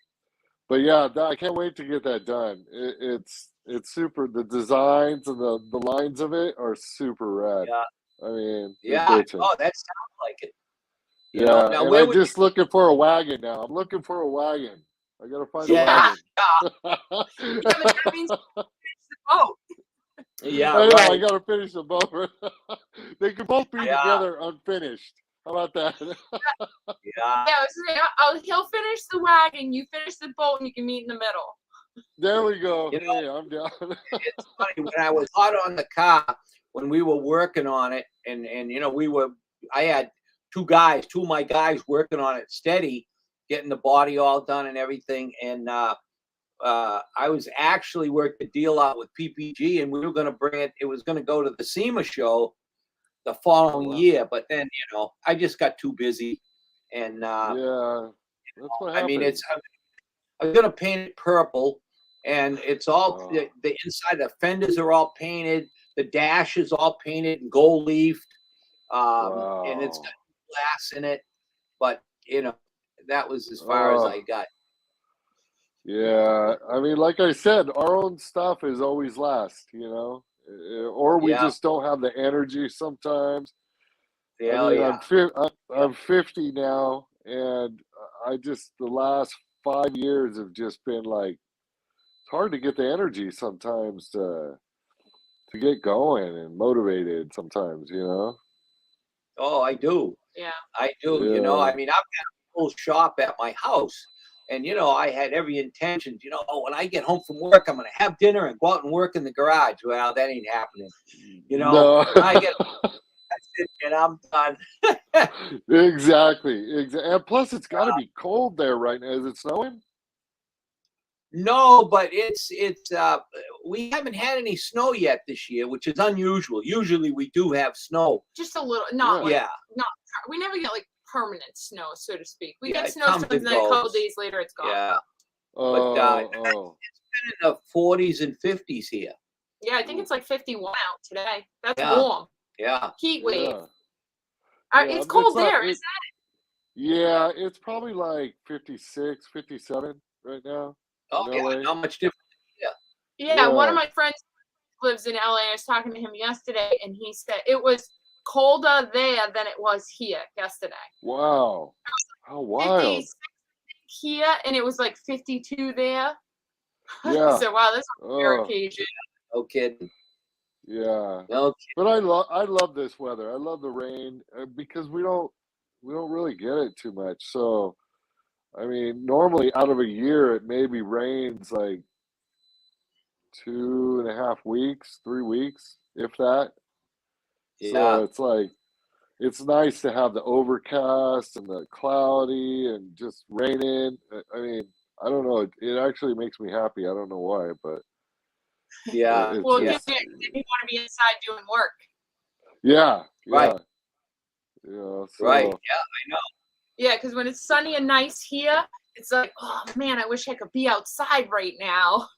but yeah, I can't wait to get that done. It's super. The designs and the lines of it are super rad. Yeah. I mean, they're Yeah. bitchin'. Oh, that sounds like it. You know, Yeah, now and where I'm would just looking for a wagon now. I'm looking for a wagon. I gotta find Yeah. a Yeah, wagon. but that means finish the boat. yeah, I know. I right. gotta finish the boat. They could both be Yeah, together unfinished. How about that? yeah. Yeah, I was saying, oh, he'll finish the wagon, you finish the boat, and you can meet in the middle. There we go. You know, Hey, I'm down. it's funny when I was hot on the car when we were working on it, and you know I had two of my guys working on it steady, getting the body all done and everything, and I was actually working a deal out with PPG, and we were going to bring it. It was going to go to the SEMA show the following Wow. year, but then I just got too busy, and Yeah, that's what I mean happens. I'm going to paint it purple. And it's all Oh, the inside. The fenders are all painted. The dash is all painted and gold leafed, and it's wow. got glass in it. But that was as far as Oh, I got. yeah. I mean, like I said, our own stuff is always last, or we Yeah, just don't have the energy sometimes. I hell mean, yeah, I'm 50 now, and the last 5 years have just been like, it's hard to get the energy sometimes to get going and motivated sometimes. Oh, I do. Yeah. I do. Yeah. I mean, I've got a full shop at my house, and I had every intention. Oh, when I get home from work, I'm going to have dinner and go out and work in the garage. Well, that ain't happening. No. When I get that's it, and I'm done. Exactly. And plus, it's got to be cold there right now. Is it snowing? No, but it's we haven't had any snow yet this year, which is unusual. Usually we do have snow. Just a little, not Yeah. like, not, we never get like permanent snow, so to speak. We Yeah, get it snow comes sometimes, and and then a couple goes. days later it's gone. Yeah, Oh, oh. it's been in the 40s and 50s here. Yeah, I think it's like 51 out today. That's Yeah. warm. Yeah, Heat wave. Yeah. It's Yeah, cold not- there, it- isn't Yeah, it's probably like 56, 57 right now. oh in yeah, LA. not much different. it? Yeah, one of Yeah. my friends lives in LA. I was talking to him yesterday, and he said it was colder there than it was here yesterday. Wow. How wild. 56 here, and it was like 52 there. Yeah. So wow, this is a rare Oh, occasion. No kidding. yeah. No kidding. But I love this weather. I love the rain because we don't really get it too much. So, I mean, normally out of a year, it maybe rains like 2.5 weeks, 3 weeks, if that. Yeah, So it's like, it's nice to have the overcast and the cloudy and just raining. I mean, I don't know. It actually makes me happy. I don't know why, but yeah, it's Well, yeah. if you want to be inside doing work. yeah, Right. yeah. Right. So Yeah, I know. Yeah, because when it's sunny and nice here, it's like, oh man, I wish I could be outside right now.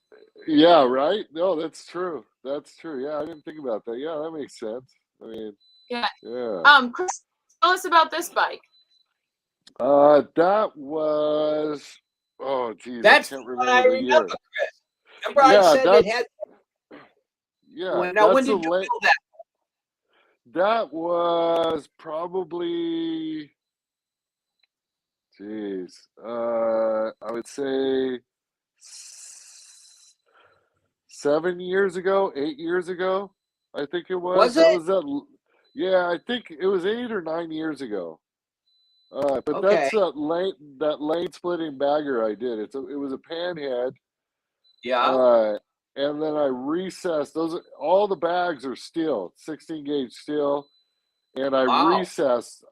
yeah, right. No, that's true. That's true. Yeah, I didn't think about that. Yeah, that makes sense. I mean, Yeah. yeah. Chris, tell us about this bike. That was. Oh, geez, That's I can't what I remember the year. remember, Chris. Remember I Yeah, said it that's had. yeah. When That's did you build that? that was probably. Jeez, I would say 7 years ago, 8 years ago. I think it was. Was That it? was that. Yeah, I think it was 8 or 9 years ago. But Okay. that's that lane splitting bagger I did. It was a panhead, Yeah. and then I recessed those. All the bags are steel, 16 gauge steel, and I Wow. recessed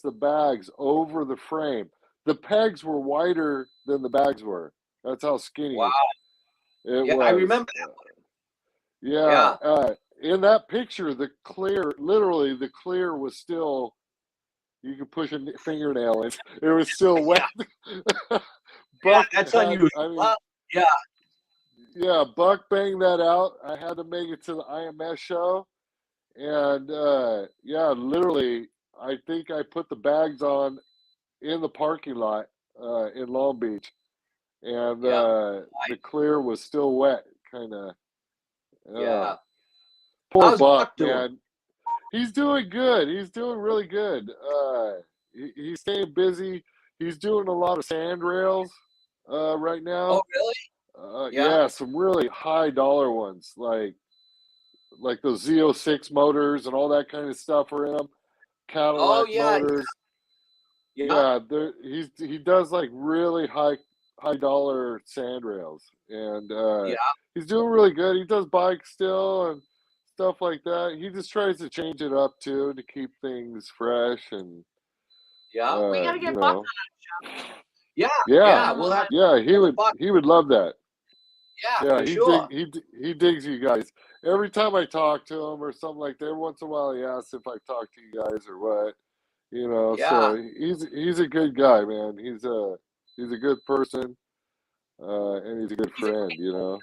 the bags over the frame. The pegs were wider than the bags were. That's how skinny Wow. it Yeah, was. I remember that one. Yeah. Yeah. In that picture, literally the clear was still. You could push a fingernail in. It was still wet. Yeah, Buck that's had, unusual. I mean, Well, yeah. yeah, Buck banged that out. I had to make it to the IMS show, and yeah, literally, I think I put the bags on in the parking lot in Long Beach, and Yeah. the clear was still wet, kind of. Yeah. Poor How's Buck, Buck doing? man. He's doing good. He's doing really good. he's staying busy. He's doing a lot of sand rails right now. Oh, really? Yeah. Yeah, some really high dollar ones, like those Z06 motors and all that kind of stuff are in them. Cadillac yeah, motors. Yeah. Yeah, he does like really high dollar sand rails, and Yeah. he's doing really good. He does bikes still and stuff like that. He just tries to change it up too to keep things fresh and Yeah. We gotta you get Buck know. Yeah. Yeah, We'll have yeah, Buck. he would love that. Yeah, Yeah, for sure. he digs you guys. Every time I talk to him or something like that, every once in a while he asks if I talk to you guys or what. You know, Yeah. so he's a good guy, man. He's a good person, and he's a good friend. You know.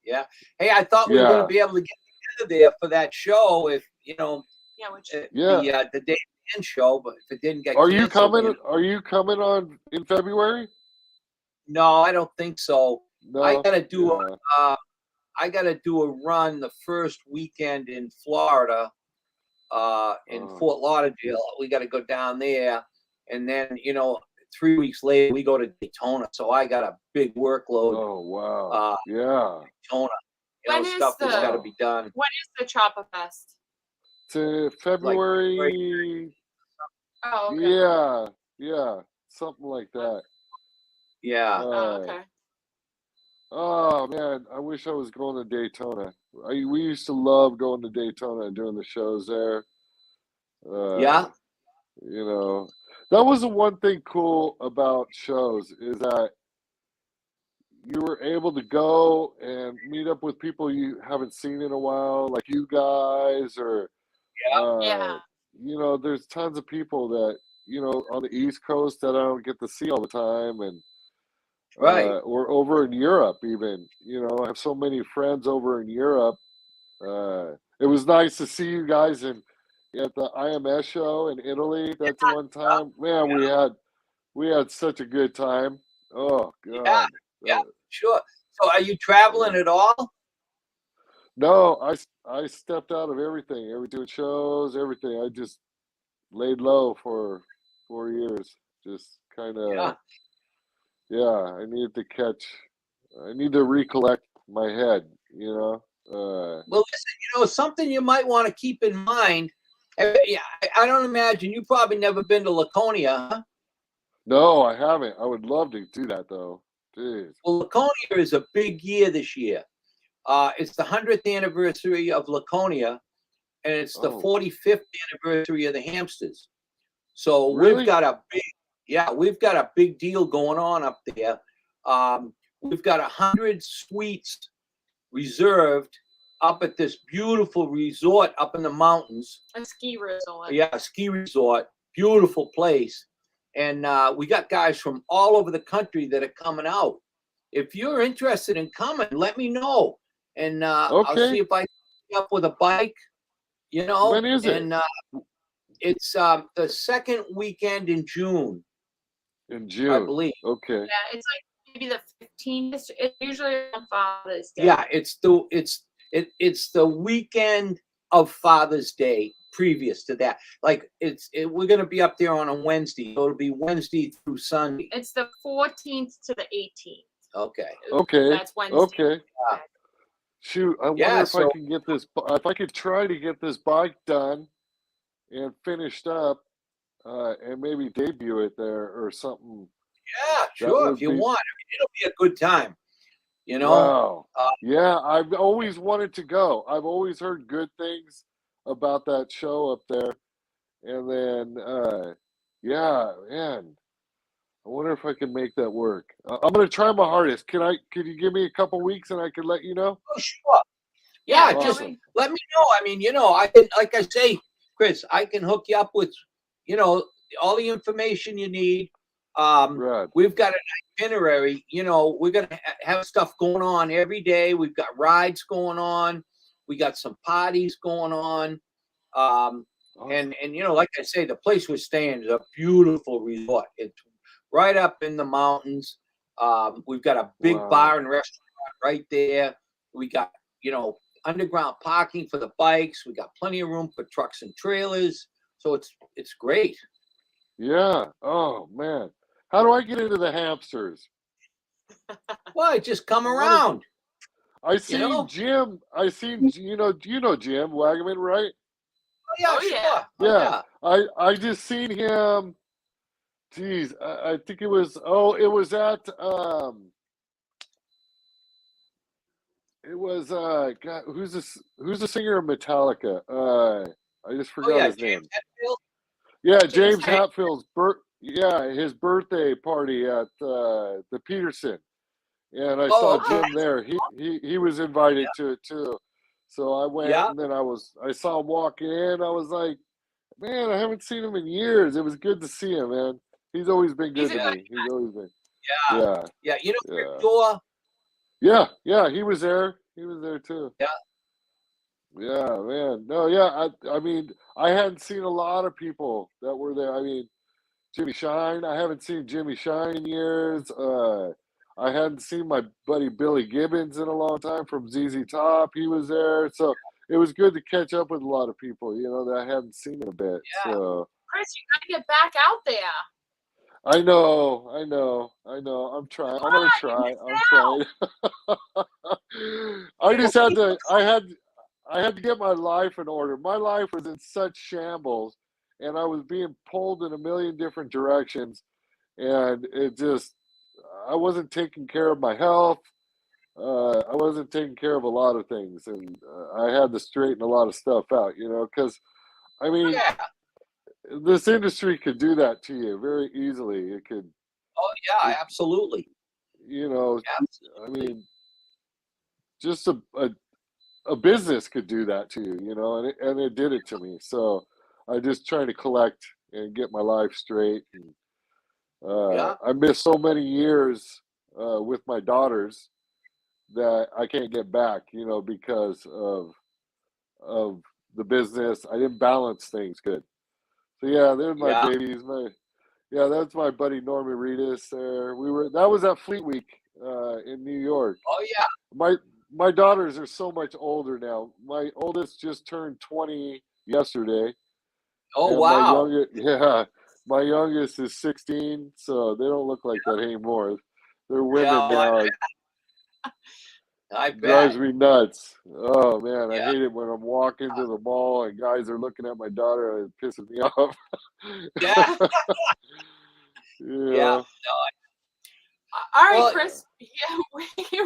Yeah. Hey, I thought we were going to Yeah, be able to get together there for that show if, Yeah, which yeah. the Dave and show, but if it didn't get Are you canceled, coming? Are you coming on in February? no, I don't think so. I No. gotta do Yeah. I gotta do a run the first weekend in Florida, in Oh, Fort Lauderdale. We got to go down there, and then 3 weeks later we go to Daytona. So I got a big workload. oh wow. Uh, Yeah. Daytona, When is stuff that's got to Wow. be done. when is the Chopper Fest? To Like February. Oh, okay. Yeah. Yeah. Something like that. Yeah, Oh, okay. Oh man, I wish I was going to Daytona. We used to love going to Daytona and doing the shows there. yeah, You know, that was the one thing cool about shows is that you were able to go and meet up with people you haven't seen in a while, like you guys, or Yeah. there's tons of people that on the East Coast that I don't get to see all the time, and right. or over in Europe even. I have so many friends over in Europe. It was nice to see you guys at the IMS show in Italy. That's one time. Man, we had such a good time. Oh Yeah, God. yeah, sure. So are you traveling at all? No, I stepped out of everything. Every doing shows, everything. I just laid low for 4 years. Just kind Yeah. of, yeah. I need to recollect my head. Well, listen, something you might want to keep in mind. Yeah, I don't imagine you probably never been to Laconia, huh? No, I haven't. I would love to do that though. Jeez. Well, Laconia is a big year this year. It's the 100th anniversary of Laconia, and it's the Oh, 45th anniversary of the Hamsters. So really? we've got a big deal going on up there. We've got 100 suites reserved up at this beautiful resort up in the mountains. A ski resort. Yeah, a ski resort, beautiful place. And we got guys from all over the country that are coming out. If you're interested in coming, let me know, and I'll see Okay. if I can get up with a bike. When is it? And it's the second weekend in June, In I June. believe. Okay. Yeah, it's like maybe the 15th. It's usually on Father's Day. Yeah, it's the weekend of Father's Day. Previous to that, like we're gonna be up there on a Wednesday, so it'll be Wednesday through Sunday. It's the 14th to the 18th. Okay. Okay. That's Wednesday. Okay. Yeah. Shoot, I wonder Yeah. if I So can get this. If I could try to get this bike done and finished up, and maybe debut it there or something. yeah, That sure. would If you be want, it'll be a good time. wow. Uh, Yeah, I've always wanted to go. I've always heard good things about that show up there, and then yeah, man. I wonder if I can make that work. I'm gonna try my hardest. Could you give me a couple weeks and I could let you know? oh, sure. Yeah, Yeah, just Awesome. let me know. I mean, I can, like I say, Chris, I can hook you up with, all the information you need. Rad. We've got an itinerary. We're gonna have stuff going on every day. We've got rides going on. We got some parties going on. Awesome. And like I say, the place we're staying is a beautiful resort. It's right up in the mountains. We've got a big Wow. bar and restaurant right there. We got underground parking for the bikes. We got plenty of room for trucks and trailers. So it's great. Yeah. Oh man. How do I get into the hamsters? Well, just come What is- around. I You seen know? Jim. I seen you know Jim Wagaman, right? Oh yeah, Oh, sure. yeah. Oh, Yeah. yeah. I just seen him. Geez, I think it was. Oh, it was at. It was. God, who's the singer of Metallica? I just Oh forgot yeah, his name. James Hetfield. Yeah, James James Hatfield's his birthday party at the Peterson, and I saw Oh, okay. Jim there. He was invited to it too, so I went, Yeah. and then I saw him walking in. I was like, man, I haven't seen him in years. It was good to see him, man. He's always been He's good a to good me. He's always been. Yeah. Yeah, Yeah. You know, yeah, Rick Dorr. yeah. He was there. He was there too. Yeah. Yeah, man. No, yeah. I mean, I hadn't seen a lot of people that were there. I mean, Jimmy Shine. I haven't seen Jimmy Shine in years. I hadn't seen my buddy Billy Gibbons in a long time from ZZ Top. He was there, so it was good to catch up with a lot of people, that I hadn't seen in a bit. Yeah. So Chris, you gotta get back out there. I know. I'm trying. I'm gonna try. I'm trying. I just had to. I had to get my life in order. My life was in such shambles, and I was being pulled in a million different directions, and I wasn't taking care of my health. I wasn't taking care of a lot of things, and I had to straighten a lot of stuff out. Because I mean, Yeah. this industry could do that to you very easily. It could, Oh yeah, absolutely. I Absolutely. mean, just a business could do that to you, and it did it to me. So I just trying to collect and get my life straight. And, Yeah. I missed so many years with my daughters that I can't get back, because of the business. I didn't balance things good. So yeah, there's my Yeah. babies. Yeah, that's my buddy Norman Reedus there. That was at Fleet Week in New York. Oh yeah. My daughters are so much older now. My oldest just turned 20 yesterday. Oh And wow. my youngest is 16, so they don't look like that anymore. They're Yeah. women now. It I drives bet. me nuts. Oh man, I Yeah. hate it when I'm walking to the mall and guys are looking at my daughter. It pisses me off. Yeah. Yeah. Yeah. All right, Well, Chris. Yeah,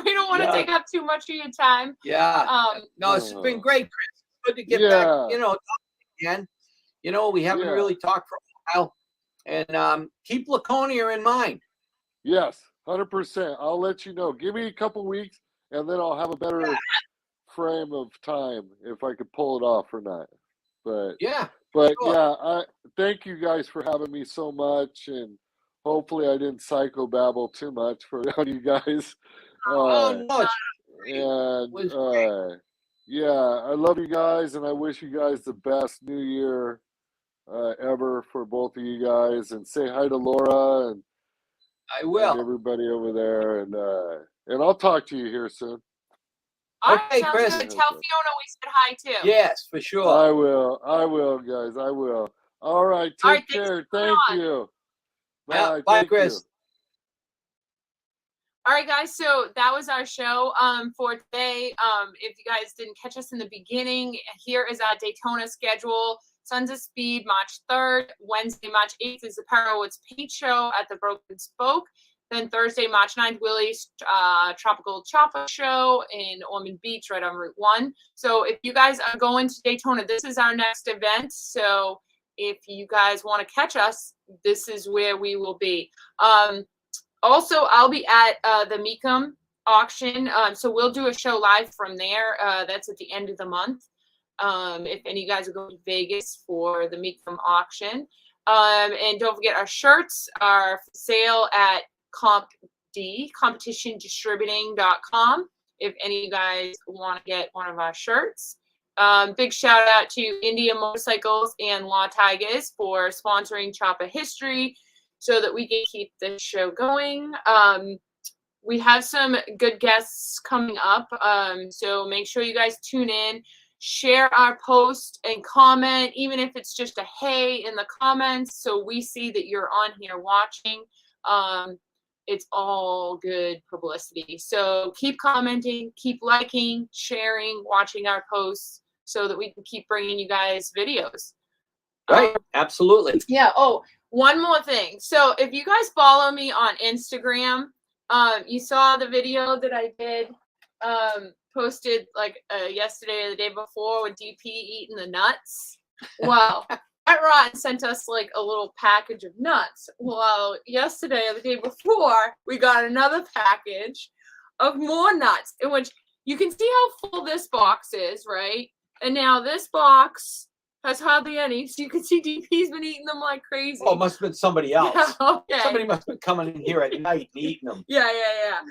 we don't want to yeah. take up too much of your time. Yeah. Um, No, it's been Oh, great, Chris. Good to get back. yeah. Talking again. We haven't Yeah. really talked for a while, and keep Laconia in mind. Yes, 100%. I'll let you know. Give me a couple weeks, and then I'll have a better frame of time if I could pull it off or not. But Yeah. but Sure. yeah, I thank you guys for having me so much, and hopefully I didn't psychobabble too much for on you guys. Oh Uh, no, it's and was great. yeah, I love you guys, and I wish you guys the best New Year ever for both of you guys. And say hi to Laura and I will. everybody over there, and I'll talk to you here soon. all right, Okay, sounds Chris. good. Tell Fiona we said hi too. Yes, for sure. I will, guys. I will. All right, All right, take thanks care. for coming Thank on. you. Yeah. Bye. Bye, Thank Chris. you. All right, guys. So that was our show for today. If you guys didn't catch us in the beginning, here is our Daytona schedule. Sons of Speed, March 3rd. Wednesday, March 8th is the Perowitz Paint Show at the Broken Spoke. Then Thursday, March 9th, Willie's Tropical Chocolate Show in Ormond Beach, right on Route 1. So if you guys are going to Daytona, this is our next event. So if you guys want to catch us, this is where we will be. Also, I'll be at the Mecum auction. So we'll do a show live from there. That's at the end of the month. If any of you guys are going to Vegas for the Mecum auction. And don't forget, our shirts are for sale at competitiondistributing.com if any of you guys want to get one of our shirts. Big shout out to India Motorcycles and Law Tigers for sponsoring Chopper History so that we can keep this show going. We have some good guests coming up, so make sure you guys tune in. share our post and comment, even if it's just a hey in the comments, so we see that you're on here watching. It's all good publicity. So keep commenting, keep liking, sharing, watching our posts so that we can keep bringing you guys videos. Right. Absolutely. Yeah. Oh, one more thing. So if you guys follow me on Instagram, you saw the video that I did posted like yesterday or the day before with DP eating the nuts. Well, Matt Rotten sent us like a little package of nuts. Well, yesterday or the day before, we got another package of more nuts, in which you can see how full this box is, right? And now this box has hardly any, so you can see DP's been eating them like crazy. Oh, it must have been somebody else. Yeah, okay. Somebody must have been coming in here at night and eating them. Yeah.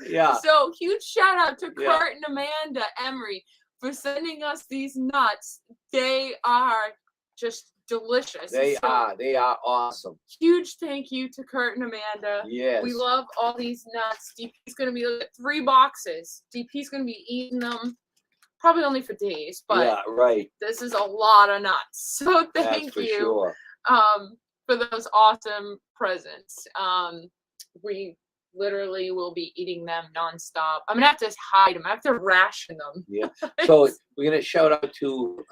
Yeah. So huge shout out to Yeah. Kurt and Amanda Emery for sending us these nuts. They are just delicious. They So are awesome. huge thank you to Kurt and Amanda. Yes. We love all these nuts. DP's gonna be like 3 boxes. DP's gonna be eating them probably only for days, but yeah, right. this is a lot of nuts. So thank That's for you sure. for those awesome presents. We literally will be eating them nonstop. I'm gonna have to hide them. I have to ration them. Yeah. So we're gonna shout out to.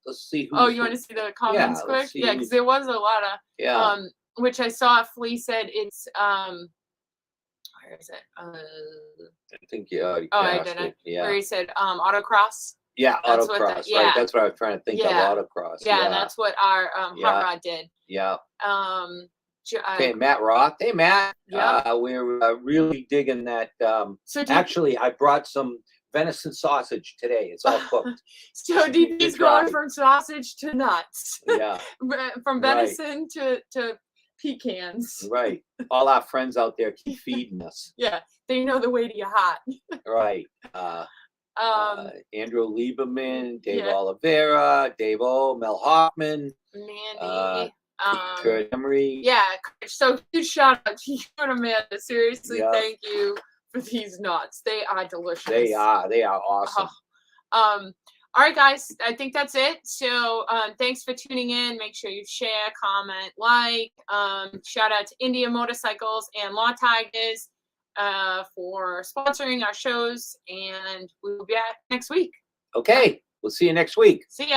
Let's see. Oh, you want to see the comments let's quick? see Yeah, because who's- there was a lot of Yeah. which I saw Flea said it's where is it? I think you already Oh, I passed didn't. it. Yeah. Where he said Yeah. autocross. that's what Autocross. yeah. Right. That's what I was trying to think Yeah. of. Autocross. Yeah, that's what our Yeah. hot rod did. Yeah. Okay, Matt Roth. Hey, Matt. Yeah. We're really digging that. So Actually, I brought some venison sausage today. It's all cooked. so DP's Good going job. from sausage to nuts, Yeah. from Right. venison to pecans. Right. All our friends out there keep feeding us. Yeah, they know the way to your heart. Right. Andrew Lieberman, Dave Oliveira, Dave O, Mel Hoffman, Mandy. Kurt Emery. Yeah, so huge shout out to you and Amanda. Seriously, Yeah. thank you for these nuts. They are delicious. They are awesome. All right, guys, I think that's it. So thanks for tuning in. Make sure you share, comment, like. Shout out to India Motorcycles and Law Tigers for sponsoring our shows. And we will be back next week. Okay. We'll see you next week. See ya.